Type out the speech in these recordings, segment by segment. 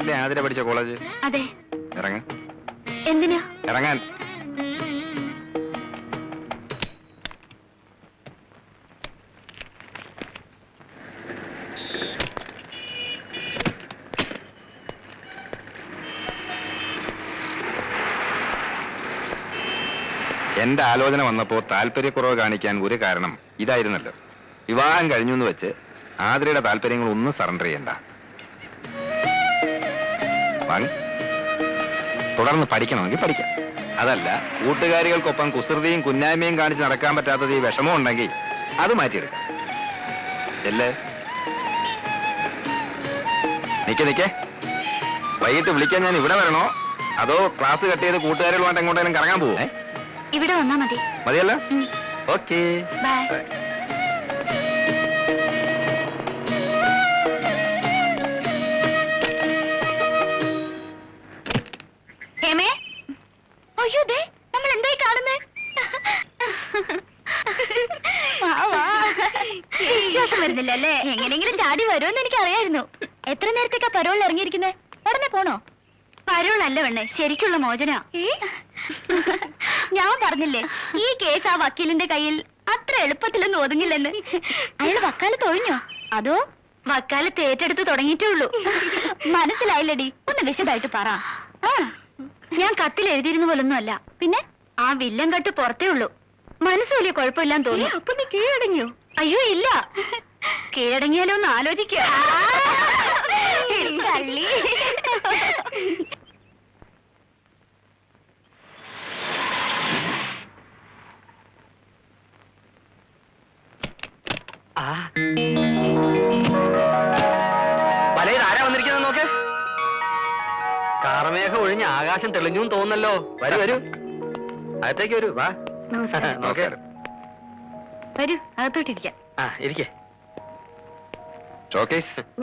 ഇതല്ലേ ആതിര പഠിച്ച കോളേജ്? അതെ. ഇറങ്ങ. എന്തിനാ? ഇറങ്ങാൻ. എന്റെ ആലോചന വന്നപ്പോ താല്പര്യക്കുറവ് കാണിക്കാൻ ഒരു കാരണം ഇതായിരുന്നല്ലോ. വിവാഹം കഴിഞ്ഞു എന്ന് വെച്ച് ആതിരയുടെ താല്പര്യങ്ങൾ ഒന്നും സറണ്ടർ ചെയ്യണ്ട. തുടർന്ന് പഠിക്കണമെങ്കിൽ പഠിക്കാം. അതല്ല, കൂട്ടുകാരികൾക്കൊപ്പം കുസൃതിയും കുന്നായ്മയും കാണിച്ച് നടക്കാൻ പറ്റാത്തത് ഈ വിഷമം ഉണ്ടെങ്കിൽ അത് മാറ്റിയെടുക്കാം. അല്ലേ? നിക്കേ, വൈകിട്ട് വിളിക്കാൻ ഞാൻ ഇവിടെ വരണോ അതോ ക്ലാസ് കട്ട് ചെയ്ത് കൂട്ടുകാരികളുമായിട്ട് എങ്ങോട്ടെങ്കിലും കറങ്ങാൻ പോവേ? ഇവിടെ വന്നാ മതി. മതിയല്ല? Okay, bye. അയ്യോ, നമ്മൾ എന്തായി കാണുന്നേ? വിശ്വാസം വരുന്നില്ല അല്ലേ? എങ്ങനെയെങ്കിലും ചാടി വരുമെന്ന് എനിക്ക് അറിയായിരുന്നു. എത്ര നേരത്തേക്കാ പരോളിൽ ഇറങ്ങിയിരിക്കുന്നത്? ഉടനെ പോണോ? പരോളല്ല വേണേ, ശരിക്കുള്ള മോചന. ഞാൻ പറഞ്ഞില്ലേ, ഈ കേസ് ആ വക്കീലിന്റെ കയ്യിൽ അത്ര എളുപ്പത്തിലൊന്നും ഒതുങ്ങില്ലെന്ന്. അയാൾ വക്കാലത്ത് ഒഴിഞ്ഞോ അതോ വക്കാലത്ത് ഏറ്റെടുത്ത് തുടങ്ങിയിട്ടേ ഉള്ളൂ? മനസ്സിലായില്ലടി, ഒന്ന് വിശദമായിട്ട് പറ. ഞാൻ കത്തിൽ എഴുതിയിരുന്ന പോലൊന്നും അല്ല. പിന്നെ ആ വില്ലൻ കട്ട് പുറത്തേ ഉള്ളൂ. മനസ്സ് വലിയ കുഴപ്പമില്ലാന്ന് തോന്നി. അപ്പൊ നീ കീഴടങ്ങിയോ? അയ്യോ ഇല്ല, കീഴടങ്ങിയാലോ ഒന്ന് ആലോചിക്കുക. ആരാ വന്നിരിക്കുന്നത് നോക്ക്. കാർമേഘം ഒഴിഞ്ഞ് ആകാശം തെളിഞ്ഞു തോന്നല്ലോ. വരൂ വരൂ, അകത്തേക്ക് വരൂ. വാ. നമസ്കാരം. വരൂ, അകത്തോട്ടിരിക്കാം. ഇരിക്കേ.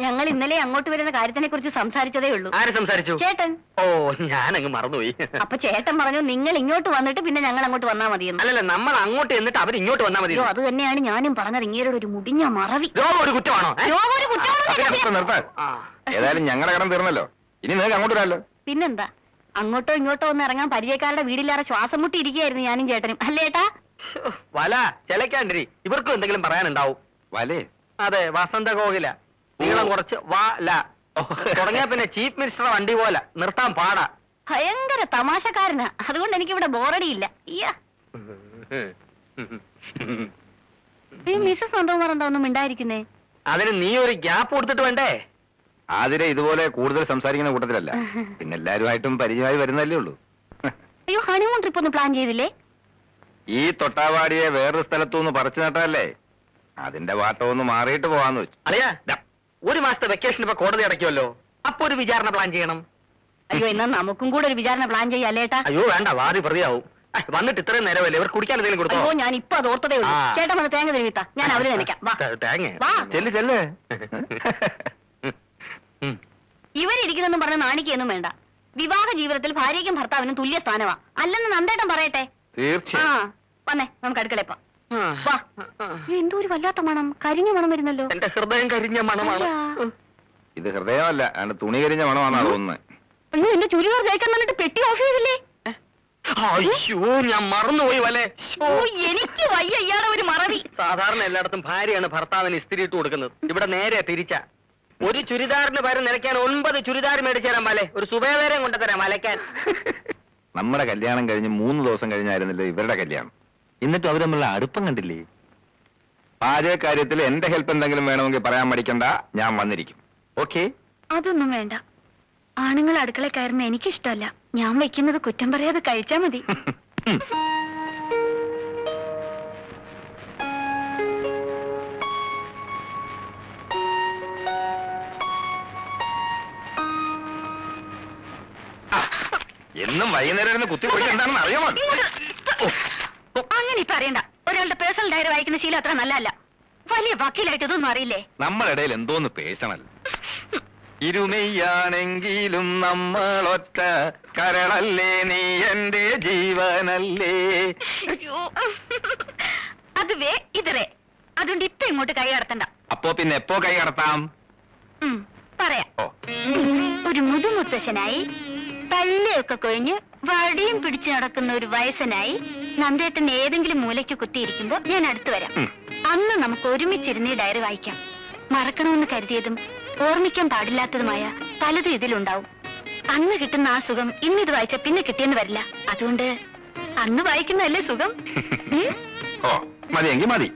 ഞങ്ങൾ ഇന്നലെ അങ്ങോട്ട് വരുന്ന കാര്യത്തിനെ കുറിച്ച് സംസാരിച്ചതേ ഉള്ളൂ. ആര് സംസാരിച്ചു? ചേട്ടൻ. ഓ, ഞാനങ്ങ് മറന്നുപോയി. അപ്പൊ ചേട്ടൻ പറഞ്ഞു നിങ്ങൾ ഇങ്ങോട്ട് വന്നിട്ട് പിന്നെ ഞങ്ങൾ അങ്ങോട്ട് വന്നാ മതിയെന്ന്. അല്ലല്ല, നമ്മൾ അങ്ങോട്ട് എന്നിട്ട് അവർ ഇങ്ങോട്ട് വന്നാ മതി. അത് തന്നെയാണ് ഞാനും പറഞ്ഞത്. ഇങ്ങേരുടെ ഒരു മുടിഞ്ഞ മറവി. ഒരു കുറ്റമാണോ? ഏതായാലും ഞങ്ങളുടെ കടം തീർന്നല്ലോ. ഇനി നിങ്ങൾക്ക് അങ്ങോട്ട് വരാമല്ലോ. പിന്നെന്താ, അങ്ങോട്ടോ ഇങ്ങോട്ടോ ഒന്ന് ഇറങ്ങാൻ പരിചയക്കാരുടെ വീടില്ലാതെ ശ്വാസം മുട്ടി ഇരിക്കുകയായിരുന്നു ഞാനും ചേട്ടനും. അല്ലേട്ടാ? വല ചെലക്കാണ്ടിരി, ഇവർക്കും എന്തെങ്കിലും പറയാനുണ്ടാവും. വലേ? അതെ, വസന്ത കോകില. നീളം കുറച്ച് വാല തുടങ്ങിയ പിന്നെ ചീഫ് മിനിസ്റ്റർ വണ്ടി പോലെ നിർത്താൻ പാടാ. ഭയങ്കര തമാശക്കാരനാ, അതുകൊണ്ട് എനിക്കിവിടെ ബോറടിയില്ല. മിസ്സസ് നന്ദകുമാർ എന്താ ഒന്നും മിണ്ടായിരിക്കുന്നേ? അതിന് നീ ഒരു ഗ്യാപ്പ് കൊടുത്തിട്ട് വേണ്ടേ? ആതിര ഇതുപോലെ കൂടുതൽ സംസാരിക്കുന്ന കൂട്ടത്തിലല്ല. പിന്നെ എല്ലാരുമായിട്ടും പരിചയമായി വരുന്നല്ലേ ഉള്ളൂ. അയ്യോ, ഹണിമൂൺ ട്രിപ്പ് ഒന്ന് പ്ലാൻ ചെയ്തില്ലേ? ഈ തൊട്ടാവാടിയെ വേറൊരു സ്ഥലത്തുനിന്ന് പറിച്ചു നട്ടല്ലേ, അതിന്റെ വാട്ടം ഒന്ന് മാറിയിട്ട് പോവാന്ന് വെച്ചു. അറിയാ, ഒരു മാസത്തെ വെക്കേഷൻ ഇപ്പൊ കോടതി അടയ്ക്കുമല്ലോ, അപ്പൊ ഒരു വിചാരണ പ്ലാൻ ചെയ്യണം. അയ്യോ, എന്നാ നമുക്കും കൂടെ ഒരു വിചാരണ പ്ലാൻ ചെയ്യാല്ലേട്ടാ? അയ്യോ വേണ്ട, വാരി പ്രതിയാവും. വന്നിട്ട് ഇത്രയും നേരമല്ലേ, ഇവർ കുടിക്കാൻ എന്തെങ്കിലും കൊടുത്തോ? അയ്യോ, ഞാൻ ഇപ്പൊ അത് ഓർത്തതേ ഉള്ളൂ. ചേട്ടൻ വന്ന് തേങ്ങ തെരുവിത്താ, ഞാൻ അവര് നനയ്ക്കാം. ചെല്ല് ചെല്ല്. ഇവരിരിക്കുന്നെന്നും പറഞ്ഞ നാണിക്കൊന്നും വേണ്ട. വിവാഹ ജീവിതത്തിൽ ഭാര്യയ്ക്കും ഭർത്താവിനും തുല്യ സ്ഥാനമാ, അല്ലെന്ന് നന്ദേട്ടൻ പറയട്ടെ. തീർച്ചയായും. വന്നേ, നമുക്ക് അടുക്കളയപ്പോ. എന്തോ ഒരു വല്ലാത്ത മണം, കരിഞ്ഞ മണം വരുന്നല്ലോ. എന്റെ ഹൃദയം കരിഞ്ഞ മണമാണ്. ഇത് ഹൃദയമല്ല, തുണി കരിഞ്ഞ മണമാണെന്നാ തോന്നുന്നത്. അയ്യോ, എന്റെ ചുരിദാർ തേക്കാൻ വന്നിട്ട് പെട്ടി ഓഫ് ചെയ്തില്ലേ? അയ്യോ, ഞാൻ മറന്നുപോയി വല്ലേ. എനിക്ക് വയ്യ ഇയാളെ ഒരു മറവി. സാധാരണ എല്ലായിടത്തും ഭാര്യയാണ് ഭർത്താവിന് ഇസ്തിരി ഇട്ട് കൊടുക്കുന്നത്. ഇവിടെ നേരെ തിരിച്ച. ഒരു ചുരിദാറിന് പകരം നിലയ്ക്കാൻ 9 ചുരിദാർ മേടിച്ചു തരാൻ വല്ലേ, ഒരു സുബേദാരം കൊണ്ടുതരാം അലക്കാൻ. നമ്മുടെ കല്യാണം കഴിഞ്ഞ് 3 ദിവസം കഴിഞ്ഞായിരുന്നല്ലോ ഇവരുടെ കല്യാണം. എന്നിട്ടും അവർ തമ്മിലുള്ള അടുപ്പം കണ്ടില്ലേ? പാചക കാര്യത്തിൽ എന്റെ ഹെൽപ്പ് എന്തെങ്കിലും വേണമെങ്കിൽ പറയാൻ മടിക്കണ്ട, ഞാൻ വന്നിരിക്കും. ഓക്കെ? അതൊന്നും വേണ്ട. ആണുങ്ങൾ അടുക്കള കയറുന്ന എനിക്കിഷ്ടമല്ല. ഞാൻ വെക്കുന്നത് കുറ്റം പറയാതെ കഴിച്ചാ മതി. എന്നും വൈകുന്നേരം കുത്തി പൊടിക്കുക എന്താണെന്ന് അറിയാമോ? അങ്ങനെ പറയണ്ട. ഒരാളുടെ പേഴ്സണൽ ഡയറി വായിക്കുന്ന ശീലം അത്ര നല്ലതല്ല. വലിയ വക്കീലായിട്ട് ഇതൊന്നും അറിയില്ലേ? നമ്മളിടയിൽ എന്തോന്ന് പേഴ്സണൽ. ഇരുമയാണെങ്കിലും നമ്മളൊറ്റ കരളല്ലേ, നീ എന്റെ ജീവനല്ലേ. അത് വേ ഇതറേ, അതുകൊണ്ട് ഇപ്പൊ ഇങ്ങോട്ട് കൈ കടത്തണ്ട. അപ്പോ പിന്നെ എപ്പോ കൈ കടത്താം? പറയാം. ഒരു മുതുമുത്തശ്ശനായി പല്ലയൊക്കെ കൊഴിഞ്ഞ് വടിയും പിടിച്ചു നടക്കുന്ന ഒരു വയസ്സനായി നന്ദേട്ടൻ ഏതെങ്കിലും മൂലയ്ക്ക് കുത്തിയിരിക്കുമ്പോ ഞാൻ അടുത്തു വരാം. അന്ന് നമുക്ക് ഒരുമിച്ചിരുന്ന് ഈ ഡയറി വായിക്കാം. മറക്കണമെന്ന് കരുതിയതും ഓർമ്മിക്കാൻ പാടില്ലാത്തതുമായ പലതും ഇതിലുണ്ടാവും. അന്ന് കിട്ടുന്ന ആ സുഖം ഇന്നിത് വായിച്ച പിന്നെ കിട്ടിയെന്ന് വരില്ല. അതുകൊണ്ട് അന്ന് വായിക്കുന്നതല്ലേ സുഖം. ഓ മതിയെങ്കിൽ മതി.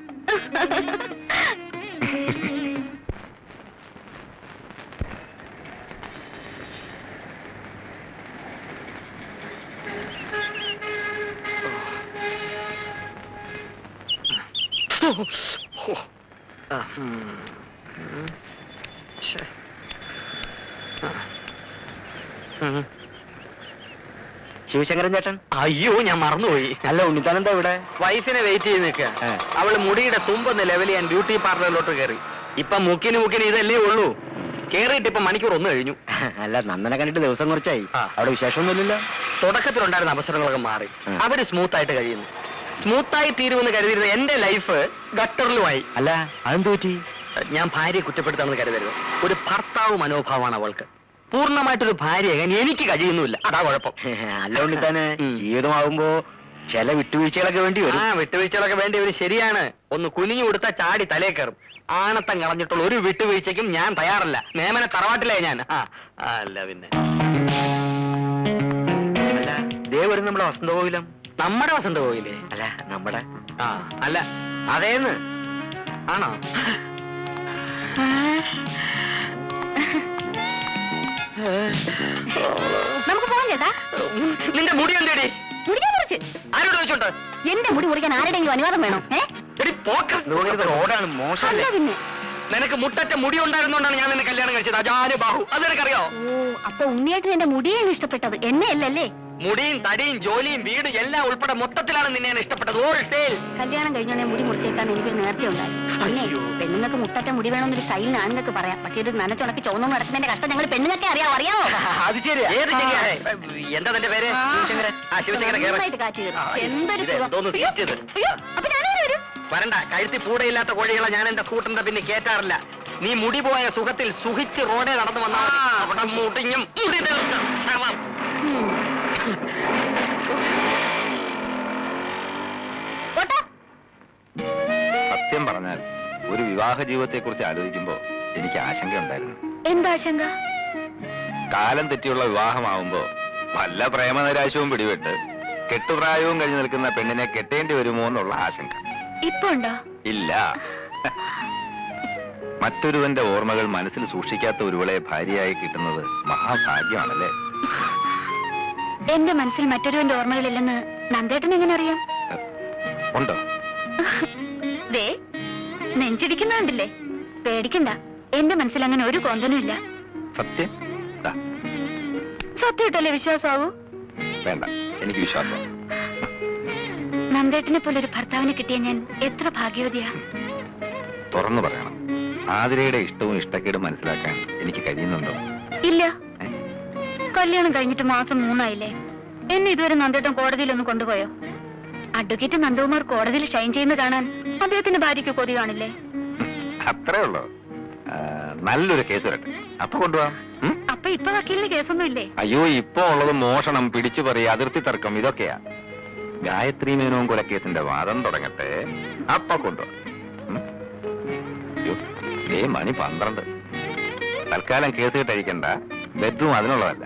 ശിവശങ്കരൻ ചേട്ടൻ, അയ്യോ ഞാൻ മറന്നുപോയി. അല്ല ഉണ്ണിത്താനെന്താ ഇവിടെ? വൈഫിനെ വെയിറ്റ് ചെയ്ത് നിൽക്കുക. അവള് മുടിയുടെ തുമ്പൊന്ന് ലെവൽ ചെയ്യാൻ ബ്യൂട്ടി പാർലറിലോട്ട് കയറി. ഇപ്പൊ മുക്കിന് ഇതല്ലേ ഉള്ളൂ. കേറിയിട്ട് ഇപ്പൊ മണിക്കൂർ ഒന്ന് കഴിഞ്ഞു. അല്ല നന്ദനെ കണ്ടിട്ട് ദിവസം കുറച്ചായി. അവിടെ വിശേഷമൊന്നുമില്ലല്ലോ. തുടക്കത്തിലുണ്ടായിരുന്ന അവസരങ്ങളൊക്കെ മാറി. അവര് സ്മൂത്ത് ആയിട്ട് കഴിയുന്നു. സ്മൂത്തായി തീരുമെന്ന് കരുതിയിരുന്ന എന്റെ ലൈഫ് ഗട്ടറിലുമായി. അല്ല അതെന്ത് പറ്റി? ഞാൻ ഭാര്യയെ കുറ്റപ്പെടുത്താമെന്ന് കരുതരുത്. ഒരു ഭർത്താവ് മനോഭാവമാണ് അവൾക്ക്. പൂർണ്ണമായിട്ടൊരു ഭാര്യയാകാൻ എനിക്ക് കഴിയുന്നില്ല. അതാ കുഴപ്പം. അല്ലോണ്ട് തന്നെ ജീവിതമാകുമ്പോ ചില വിട്ടുവീഴ്ചകളൊക്കെ വേണ്ടി വരും. വിട്ടുവീഴ്ചകളൊക്കെ വേണ്ടി വരും, ശരിയാണ്. ഒന്ന് കുനിഞ്ഞു കൊടുത്താൽ ചാടി തലേ കയറും. ആണത്തം കളഞ്ഞിട്ടുള്ള ഒരു വിട്ടുവീഴ്ചയ്ക്കും ഞാൻ തയ്യാറല്ല. നേമന തറവാട്ടിലേ ഞാൻ. അല്ല പിന്നെ അല്ല ദേ വരും നമ്മുടെ വസന്തകോവിലം. നമ്മുടെ വസന്തകോവിലേ? അല്ല നമ്മുടെ. അല്ല അതേന്ന് ആണോ? നമുക്ക് പോകാൻ ചേട്ടാ. നിന്റെ മുടി എന്തേടി? മുറിക്കാൻ കുറച്ച്. ആരോട് ചോദിച്ചോണ്ട്? എന്റെ മുടി മുറിക്കാൻ ആരുടെയെങ്കിലും അനുവാദം വേണോ? റോഡാണ് മോശം. പിന്നെ നിനക്ക് മുട്ടറ്റ മുടി ഉണ്ടായിരുന്നോണ്ടാണ് ഞാൻ നിന്നെ കല്യാണം കഴിച്ചത്. അജാന് ബാഹു. അത് നിനക്കറിയോ? ഓ അപ്പൊ ഉണ്ണിയേട്ടൻ എന്റെ മുടിയാണ് ഇഷ്ടപ്പെട്ടത്, എന്നെ അല്ലല്ലേ? മുടിയും തടിയും ജോലിയും വീടും എല്ലാം ഉൾപ്പെടെ മൊത്തത്തിലാണ് നിന്നെ ഞാൻ ഇഷ്ടപ്പെട്ടത്. ഹോൾസെയിൽ. കല്യാണം കഴിഞ്ഞാൽ ഞാൻ മുടി മുറിച്ചേക്കാൻ എനിക്കൊരു നേർച്ച ഉണ്ടായി. പിന്നെ പെണ്ണുങ്ങൾക്ക് മുട്ടറ്റ മുടി വേണമെന്നൊരു സ്റ്റൈലിന് ആണുങ്ങൾക്ക് പറയാം. പക്ഷേ ഇത് നനച്ചുണക്കി ചുവന്നു നടക്കുന്നതിന്റെ കഷ്ടം ഞങ്ങൾ പെണ്ണുങ്ങൾക്ക് അറിയാവോ? അത് ശരിയാ. ഏത് ശരിയാ? എന്താ തന്റെ പേര്? നന്നായിട്ട് കാറ്റ് കയറും. എന്തൊരു സുഖം. അയ്യോ, അപ്പൊ ഞാനേ വരും. വരണ്ട. കഴുത്തി പൂടയില്ലാത്ത കോഴികളെ ഞാൻ എന്റെ സ്കൂട്ടറിന്റെ പിന്നെ കേറ്റാറില്ല. നീ മുടി പോയ സുഖത്തിൽ സുഖിച്ച് റോഡേ നടന്നു വന്നാൽ അവിടെ മുടിഞ്ഞും മുടി തെളിച്ചും ശവം. സത്യം പറഞ്ഞാൽ ഒരു വിവാഹ ജീവിതത്തെ കുറിച്ച് ആലോചിക്കുമ്പോ എനിക്ക് ആശങ്കയുണ്ടായിരുന്നു. എന്താ ആശങ്ക? കാലം തെറ്റിയുള്ള വിവാഹമാവുമ്പോ വല്ല പ്രേമനിരാശവും പിടിപെട്ട് കെട്ടുപ്രായവും കഴിഞ്ഞു നിൽക്കുന്ന പെണ്ണിനെ കെട്ടേണ്ടി വരുമോ എന്നുള്ള ആശങ്ക. ഇപ്പൊ ഉണ്ടോ? ഇല്ല. മറ്റൊരുവന്റെ ഓർമ്മകൾ മനസ്സിൽ സൂക്ഷിക്കാത്ത ഒരുവളെ ഭാര്യയായി കിട്ടുന്നത് മഹാഭാഗ്യമാണല്ലേ? എന്റെ മനസ്സിൽ മറ്റൊരുവന്റെ ഓർമ്മകളില്ലെന്ന് നന്ദേട്ടൻ എങ്ങനെ അറിയാം? ഉണ്ടോ? ദേ നെഞ്ചിടിക്കുന്നുണ്ടല്ലേ? പേടിക്കണ്ട, എന്റെ മനസ്സിൽ അങ്ങനെ ഒരു കോന്തനും ഇല്ല. സത്യം? സത്യമായിട്ടല്ലേ വിശ്വാസമാവൂ? വേണ്ട, എനിക്ക് വിശ്വാസം. നന്ദേട്ടനെ പോലെ ഒരു ഭർത്താവിനെ കിട്ടിയ ഞാൻ എത്ര ഭാഗ്യവതിയാ. തുറന്നു പറയണം, ആതിരയുടെ ഇഷ്ടവും ഇഷ്ടക്കേടും മനസ്സിലാക്കാൻ എനിക്ക് കഴിയുന്നുണ്ടോ? ഇല്ല. കല്യാണം കഴിഞ്ഞിട്ട് മാസം 3 ആയില്ലേ? എന്നെ ഇതുവരെ നന്ദേട്ടൻ കോടതിയിലൊന്ന് കൊണ്ടുപോയോ? അഡ്വക്കേറ്റ് നന്ദകുമാർ കോടതിയിൽ ഷൈൻ ചെയ്യുന്ന കാണാൻ അദ്ദേഹത്തിന്റെ ഭാര്യയ്ക്ക് കൊതി കാണില്ലേ? അത്രേ ഉള്ളൂ. നല്ലൊരു കേസ് വരട്ടെ, അപ്പൊ കൊണ്ടുപോവാം. അപ്പൊ ഇപ്പൊ വക്കീലിന് കേസൊന്നും ഇല്ലേ? അയ്യോ, ഇപ്പൊ ഉള്ളത് മോഷണം, പിടിച്ചുപറി, അതിർത്തി തർക്കം, ഇതൊക്കെയാ. ഗായത്രി മേനോൻ കൊലക്കേസിന്റെ വാദം തുടങ്ങട്ടെ, അപ്പൊ കൊണ്ടുപോവാം. മണി 12. തൽക്കാലം കേസ് കിട്ടഴിക്കണ്ട. ബെഡ്റൂം അതിനുള്ളതല്ല.